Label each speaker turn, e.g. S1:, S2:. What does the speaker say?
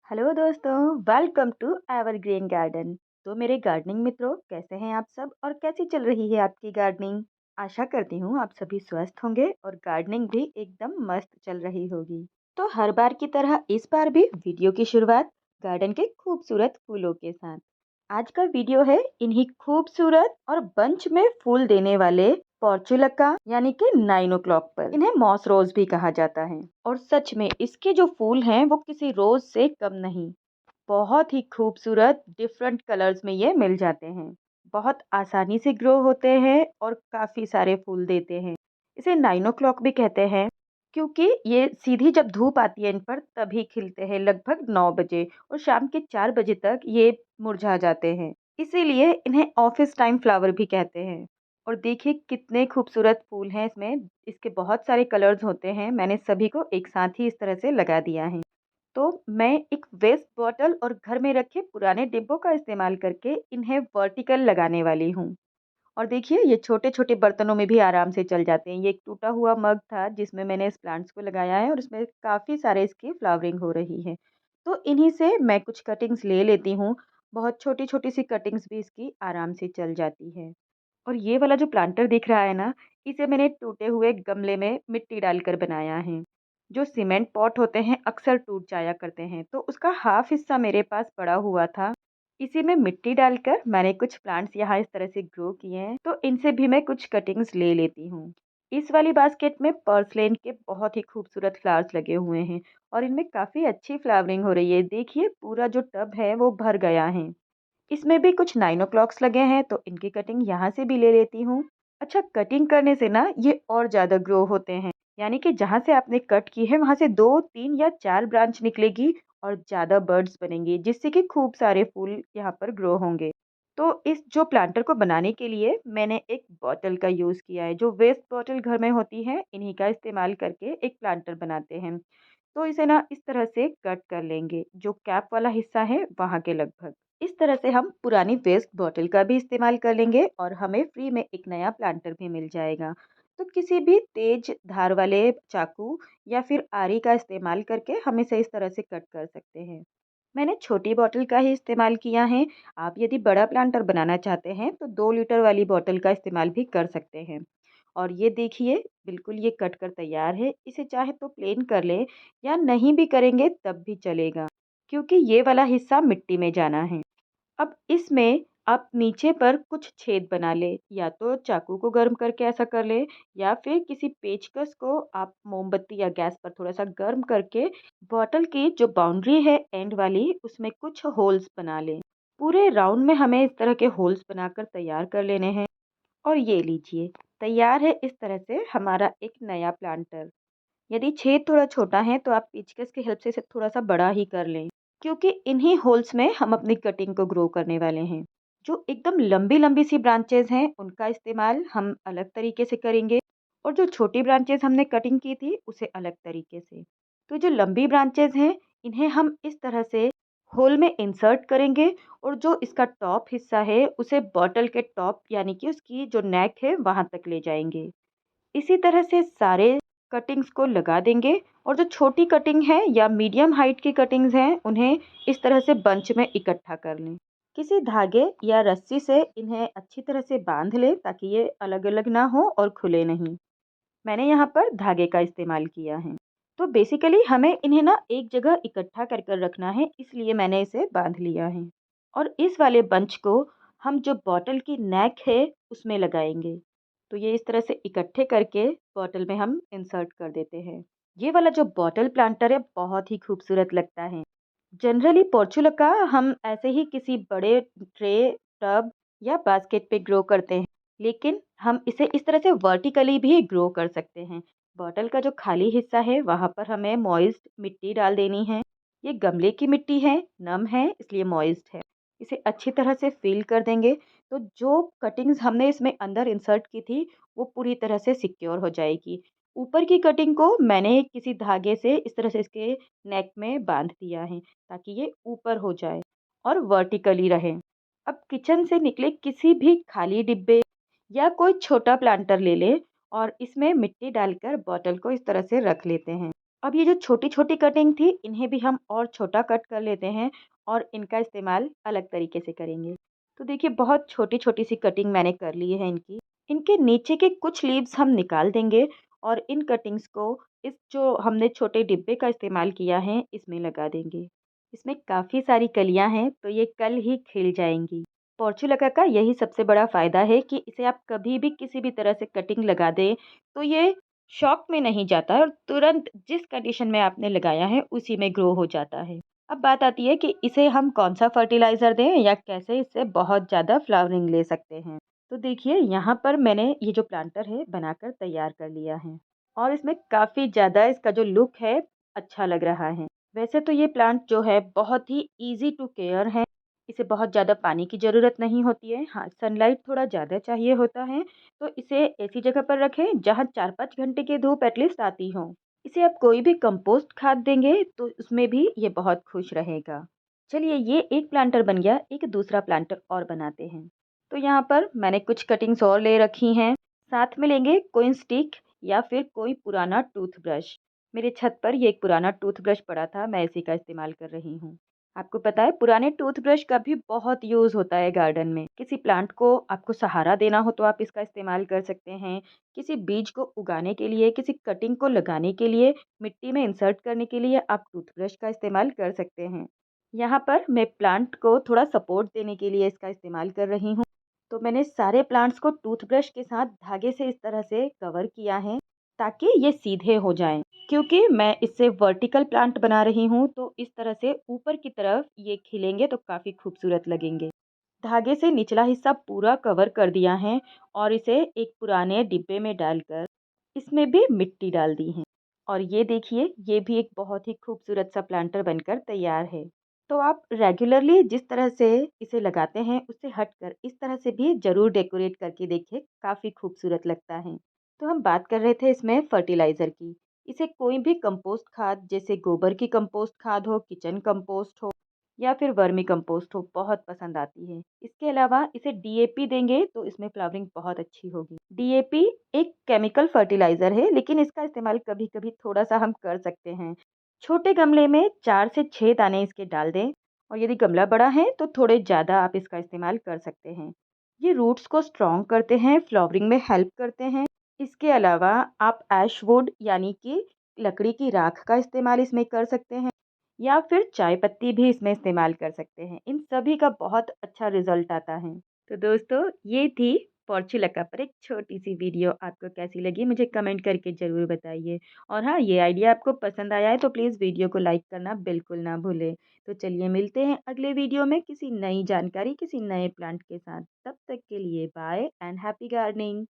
S1: Hello दोस्तों, welcome to our green garden. तो मेरे गार्डनिंग मित्रों, कैसे हैं आप सब और कैसी चल रही है आपकी गार्डनिंग। आशा करती हूँ आप सभी स्वस्थ होंगे और गार्डनिंग भी एकदम मस्त चल रही होगी। तो हर बार की तरह इस बार भी वीडियो की शुरुआत गार्डन के खूबसूरत फूलों के साथ। आज का वीडियो है इन्हीं खूबसूरत और बंच में फूल देने वाले पोर्चुलका यानी कि 9 o'clock पर। इन्हें मॉस रोज भी कहा जाता है और सच में इसके जो फूल हैं वो किसी रोज से कम नहीं। बहुत ही खूबसूरत डिफरेंट कलर्स में ये मिल जाते हैं। बहुत आसानी से ग्रो होते हैं और काफ़ी सारे फूल देते हैं। इसे 9 o'clock भी कहते हैं क्योंकि ये सीधी जब धूप आती है इन पर तभी खिलते हैं, लगभग 9 बजे, और शाम के 4 बजे तक ये मुरझा जाते हैं। इसीलिए इन्हें ऑफिस टाइम फ्लावर भी कहते हैं। और देखिए कितने खूबसूरत फूल हैं इसमें। इसके बहुत सारे कलर्स होते हैं। मैंने सभी को एक साथ ही इस तरह से लगा दिया है। तो मैं एक वेस्ट बॉटल और घर में रखे पुराने डिब्बों का इस्तेमाल करके इन्हें वर्टिकल लगाने वाली हूँ। और देखिए ये छोटे-छोटे बर्तनों में भी आराम से चल जाते हैं। ये एक टूटा हुआ मग था जिसमें मैंने इस प्लांट्स को लगाया है और इसमें काफ़ी सारे इसकी फ्लावरिंग हो रही है। तो इन्हीं से मैं कुछ कटिंग्स ले लेती हूँ। बहुत छोटी-छोटी सी कटिंग्स भी इसकी आराम से चल जाती है। और ये वाला जो प्लांटर दिख रहा है ना, इसे मैंने टूटे हुए गमले में मिट्टी डालकर बनाया है। जो सीमेंट पॉट होते हैं अक्सर टूट जाया करते हैं, तो उसका हाफ हिस्सा मेरे पास पड़ा हुआ था। इसी में मिट्टी डालकर मैंने कुछ प्लांट्स यहाँ इस तरह से ग्रो किए हैं, तो इनसे भी मैं कुछ कटिंग्स ले लेती हूँ। इस वाली बास्केट में पर्सलेन के बहुत ही खूबसूरत फ्लावर्स लगे हुए हैं और इनमें काफ़ी अच्छी फ्लावरिंग हो रही है। देखिए पूरा जो टब है वो भर गया है। इसमें भी कुछ 9 o'clocks लगे हैं तो इनकी कटिंग यहाँ से भी ले लेती हूँ। अच्छा, कटिंग करने से ना ये और ज़्यादा ग्रो होते हैं। यानी कि जहाँ से आपने कट की है वहाँ से 2, 3 या 4 ब्रांच निकलेगी और ज़्यादा बर्ड्स बनेंगे जिससे कि खूब सारे फूल यहाँ पर ग्रो होंगे। तो इस जो प्लांटर को बनाने के लिए मैंने एक बॉटल का यूज़ किया है। जो वेस्ट बॉटल घर में होती है इन्हीं का इस्तेमाल करके एक प्लांटर बनाते हैं। तो इसे ना इस तरह से कट कर लेंगे, जो कैप वाला हिस्सा है वहाँ के लगभग। इस तरह से हम पुरानी वेस्ट बॉटल का भी इस्तेमाल कर लेंगे और हमें फ्री में एक नया प्लांटर भी मिल जाएगा। तो किसी भी तेज धार वाले चाकू या फिर आरी का इस्तेमाल करके हम इसे इस तरह से कट कर सकते हैं। मैंने छोटी बॉटल का ही इस्तेमाल किया है। आप यदि बड़ा प्लांटर बनाना चाहते हैं तो 2 लीटर वाली बॉटल का इस्तेमाल भी कर सकते हैं। और ये देखिए बिल्कुल ये कट कर तैयार है। इसे चाहे तो प्लेन कर लें या नहीं भी करेंगे तब भी चलेगा, क्योंकि ये वाला हिस्सा मिट्टी में जाना है। अब इसमें आप नीचे पर कुछ छेद बना लें, या तो चाकू को गर्म करके ऐसा कर लें या फिर किसी पेचकस को आप मोमबत्ती या गैस पर थोड़ा सा गर्म करके बॉटल की जो बाउंड्री है एंड वाली उसमें कुछ होल्स बना लें। पूरे राउंड में हमें इस तरह के होल्स बनाकर तैयार कर लेने हैं। और ये लीजिए, तैयार है इस तरह से हमारा एक नया प्लांटर। यदि छेद थोड़ा छोटा है तो आप पेचकस की हेल्प से इसे थोड़ा सा बड़ा ही कर लें, क्योंकि इन्हीं होल्स में हम अपनी कटिंग को ग्रो करने वाले हैं। जो एकदम लंबी लंबी सी ब्रांचेज हैं उनका इस्तेमाल हम अलग तरीके से करेंगे और जो छोटी ब्रांचेज हमने कटिंग की थी उसे अलग तरीके से। तो जो लंबी ब्रांचेज हैं इन्हें हम इस तरह से होल में इंसर्ट करेंगे और जो इसका टॉप हिस्सा है उसे बॉटल के टॉप यानी कि उसकी जो नेक है वहां तक ले जाएंगे। इसी तरह से सारे कटिंग्स को लगा देंगे और जो छोटी कटिंग है या मीडियम हाइट की कटिंग्स हैं उन्हें इस तरह से बंच में इकट्ठा कर लें। किसी धागे या रस्सी से इन्हें अच्छी तरह से बांध लें ताकि ये अलग अलग ना हो और खुले नहीं। मैंने यहाँ पर धागे का इस्तेमाल किया है। तो बेसिकली हमें इन्हें ना एक जगह इकट्ठा कर कर रखना है, इसलिए मैंने इसे बांध लिया है। और इस वाले बंच को हम जो बॉटल की नेक है उसमें लगाएंगे। तो ये इस तरह से इकट्ठे करके बॉटल में हम इंसर्ट कर देते हैं। ये वाला जो बॉटल प्लांटर है बहुत ही खूबसूरत लगता है। जनरली पोर्चुलका हम ऐसे ही किसी बड़े ट्रे, टब या बास्केट पे ग्रो करते हैं, लेकिन हम इसे इस तरह से वर्टिकली भी ग्रो कर सकते हैं। बॉटल का जो खाली हिस्सा है वहाँ पर हमें मॉइस्ट मिट्टी डाल देनी है। ये गमले की मिट्टी है, नम है इसलिए मॉइस्ट है। इसे अच्छी तरह से फिल कर देंगे तो जो कटिंग्स हमने इसमें अंदर इंसर्ट की थी वो पूरी तरह से सिक्योर हो जाएगी। ऊपर की कटिंग को मैंने किसी धागे से इस तरह से इसके नेक में बांध दिया है ताकि ये ऊपर हो जाए और वर्टिकली रहे। अब किचन से निकले किसी भी खाली डिब्बे या कोई छोटा प्लांटर ले लें और इसमें मिट्टी डालकर बॉटल को इस तरह से रख लेते हैं। अब ये जो छोटी-छोटी कटिंग थी, इन्हें भी हम और छोटा कट कर लेते हैं और इनका इस्तेमाल अलग तरीके से करेंगे। तो देखिए बहुत छोटी-छोटी सी कटिंग मैंने कर ली है इनकी। इनके नीचे के कुछ लीव्स हम निकाल देंगे और इन कटिंग्स को इस जो हमने छोटे डिब्बे का इस्तेमाल किया है, इसमें लगा देंगे। इसमें काफ़ी सारी कलियाँ हैं, तो ये कल ही खिल जाएँगी। पोर्चुलका का यही सबसे बड़ा फ़ायदा है कि इसे आप कभी भी किसी भी तरह से कटिंग लगा दें, तो ये शॉक में नहीं जाता है और तुरंत जिस कंडीशन में आपने लगाया है उसी में ग्रो हो जाता है। अब बात आती है कि इसे हम कौन-सा फर्टिलाइज़र दें या कैसे इससे बहुत ज़्यादा फ्लावरिंग ले सकते हैं। तो देखिए यहाँ पर मैंने ये जो प्लांटर है बनाकर तैयार कर लिया है और इसमें काफ़ी ज़्यादा इसका जो लुक है अच्छा लग रहा है। वैसे तो ये प्लांट जो है बहुत ही ईज़ी टू केयर है। इसे बहुत ज़्यादा पानी की ज़रूरत नहीं होती है। हाँ, सनलाइट थोड़ा ज़्यादा चाहिए होता है, तो इसे ऐसी जगह पर रखें जहाँ 4-5 घंटे की धूप एटलीस्ट आती हो। इसे आप कोई भी कंपोस्ट खाद देंगे तो उसमें भी ये बहुत खुश रहेगा। चलिए ये एक प्लांटर बन गया, एक दूसरा प्लांटर और बनाते हैं। तो यहाँ पर मैंने कुछ कटिंग्स और ले रखी हैं। साथ में लेंगे कोइन स्टिक या फिर कोई पुराना टूथब्रश। मेरे छत पर ये एक पुराना टूथब्रश पड़ा था, मैं इसी का इस्तेमाल कर रही हूँ। आपको पता है पुराने टूथब्रश का भी बहुत यूज़ होता है गार्डन में। किसी प्लांट को आपको सहारा देना हो तो आप इसका इस्तेमाल कर सकते हैं। किसी बीज को उगाने के लिए, किसी कटिंग को लगाने के लिए, मिट्टी में इंसर्ट करने के लिए आप टूथब्रश का इस्तेमाल कर सकते हैं। यहाँ पर मैं प्लांट को थोड़ा सपोर्ट देने के लिए इसका इस्तेमाल कर रही हूँ। तो मैंने सारे प्लांट्स को टूथब्रश के साथ धागे से इस तरह से कवर किया है ताकि ये सीधे हो जाएं। क्योंकि मैं इससे वर्टिकल प्लांट बना रही हूँ तो इस तरह से ऊपर की तरफ ये खिलेंगे तो काफ़ी खूबसूरत लगेंगे। धागे से निचला हिस्सा पूरा कवर कर दिया है और इसे एक पुराने डिब्बे में डालकर इसमें भी मिट्टी डाल दी है। और ये देखिए ये भी एक बहुत ही खूबसूरत सा प्लांटर बनकर तैयार है। तो आप रेगुलरली जिस तरह से इसे लगाते हैं उससे हटकर इस तरह से भी ज़रूर डेकोरेट करके देखिए, काफ़ी खूबसूरत लगता है। तो हम बात कर रहे थे इसमें फर्टिलाइज़र की। इसे कोई भी कंपोस्ट खाद जैसे गोबर की कंपोस्ट खाद हो, किचन कंपोस्ट हो या फिर वर्मी कंपोस्ट हो, बहुत पसंद आती है। इसके अलावा इसे डीएपी देंगे तो इसमें फ्लावरिंग बहुत अच्छी होगी। डीएपी एक केमिकल फर्टिलाइज़र है लेकिन इसका इस्तेमाल कभी-कभी थोड़ा-सा हम कर सकते हैं। छोटे गमले में 4 से 6 दाने इसके डाल दें और यदि गमला बड़ा है तो थोड़े ज़्यादा आप इसका इस्तेमाल कर सकते हैं। ये रूट्स को स्ट्रॉन्ग करते हैं, फ्लावरिंग में हेल्प करते हैं। इसके अलावा आप ऐश वुड यानी कि लकड़ी की राख का इस्तेमाल इसमें कर सकते हैं या फिर चाय पत्ती भी इसमें इस्तेमाल कर सकते हैं। इन सभी का बहुत अच्छा रिज़ल्ट आता है। तो दोस्तों ये थी पोर्चुलका पर एक छोटी-सी वीडियो। आपको कैसी लगी मुझे कमेंट करके ज़रूर बताइए। और हाँ, ये आइडिया आपको पसंद आया है तो प्लीज़ वीडियो को लाइक करना बिल्कुल ना भूलें। तो चलिए मिलते हैं अगले वीडियो में किसी नई जानकारी, किसी नए प्लांट के साथ। तब तक के लिए बाय एंड हैप्पी गार्डनिंग।